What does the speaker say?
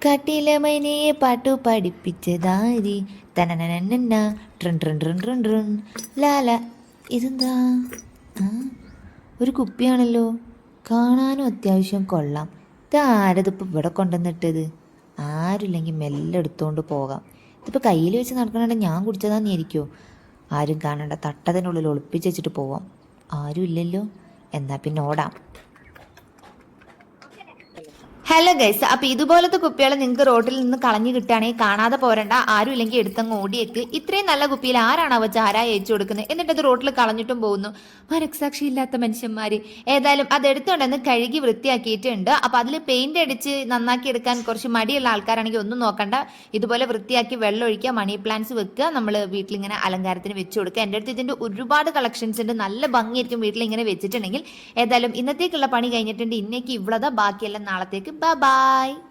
കാട്ടിലെ മൈനയെ പാട്ടു പഠിപ്പിച്ചതാരി തനനനന്ന ട്രൺ ട്രൺ ട്രൺ ട്രൺ ട്രൺ ലാല. ഇതെന്താ? ആ, ഒരു കുപ്പിയാണല്ലോ, കാണാനും അത്യാവശ്യം കൊള്ളാം. ഇതാരതിപ്പോൾ ഇവിടെ കൊണ്ടുവന്നിട്ടത്? ആരുമില്ലെങ്കിൽ മെല്ലെ എടുത്തുകൊണ്ട് പോകാം. ഇതിപ്പോൾ കയ്യിൽ വെച്ച് നടക്കണ ഞാൻ കുടിച്ചതാന്ന് ഇരിക്കുമോ? ആരും കാണണ്ട, തട്ടതിനുള്ളിൽ ഒളിപ്പിച്ച് വെച്ചിട്ട് പോവാം. ആരും ഇല്ലല്ലോ, എന്നാൽ പിന്നെ ഓടാം. ഹലോ ഗൈസ്, അപ്പോൾ ഇതുപോലത്തെ കുപ്പികൾ നിങ്ങൾക്ക് റോഡിൽ നിന്ന് കളഞ്ഞു കിട്ടുകയാണെങ്കിൽ കാണാതെ പോരണ്ട, ആരും ഇല്ലെങ്കിൽ എടുത്തങ്ങ് ഓടിയേക്ക്. ഇത്രയും നല്ല കുപ്പിയിൽ ആരാണോ ചാരായ അയച്ചു കൊടുക്കുന്നത്, എന്നിട്ട് അത് റോഡിൽ കളഞ്ഞിട്ടും പോകുന്നു. മനസാക്ഷി ഇല്ലാത്ത മനുഷ്യന്മാർ. ഏതായാലും അത് എടുത്തുകൊണ്ടെന്ന് കഴുകി വൃത്തിയാക്കിയിട്ടുണ്ട്. അപ്പോൾ അതിൽ പെയിന്റ് അടിച്ച് നന്നാക്കി എടുക്കാൻ കുറച്ച് മടിയുള്ള ആൾക്കാരാണെങ്കിൽ ഒന്നും നോക്കണ്ട, ഇതുപോലെ വൃത്തിയാക്കി വെള്ളം ഒഴിക്കുക, മണി പ്ലാന്റ്സ് വെക്കുക, നമ്മൾ വീട്ടിലിങ്ങനെ അലങ്കാരത്തിന് വെച്ച് കൊടുക്കുക. എൻ്റെ അടുത്ത് ഇതിൻ്റെ ഒരുപാട് കളക്ഷൻസ് ഉണ്ട്, നല്ല ഭംഗിയായിരിക്കും വീട്ടിൽ ഇങ്ങനെ വെച്ചിട്ടുണ്ടെങ്കിൽ. ഏതായാലും ഇന്നത്തേക്കുള്ള പണി കഴിഞ്ഞിട്ടുണ്ട്, ഇന്നേക്ക് ഇവളതാ, ബാക്കിയെല്ലാം നാളത്തേക്ക്. Bye bye.